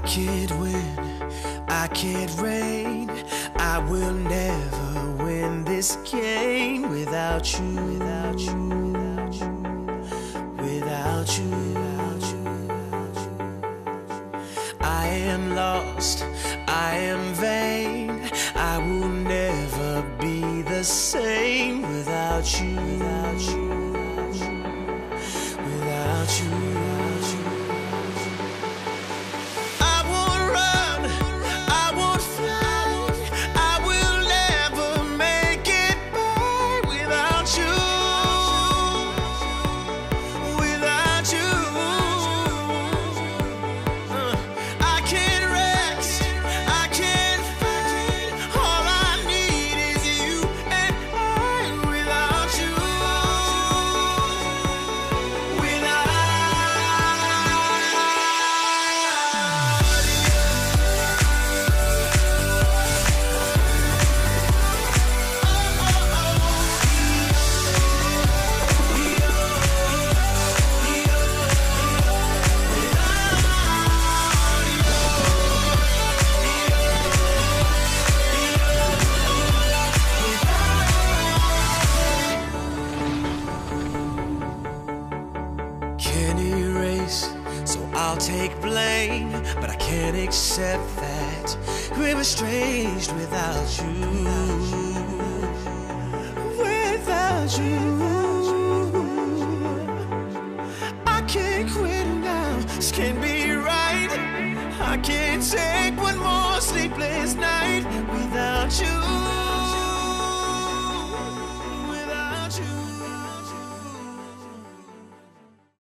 can't win, I can't reign. I will never win this game without you, without you, without you, without you, without you. I am lost, I am vain. I will never be the same without you, without you, without you, without you. I won't run, I won't fly. I will never make it by without you, without you. I can't rest, I can't fight. All I need is you and I without you, without you. Can't erase, so I'll take blame, but I can't accept that we're estranged without you, without you. I can't quit now, this can't be right. I can't take one more sleepless night without you.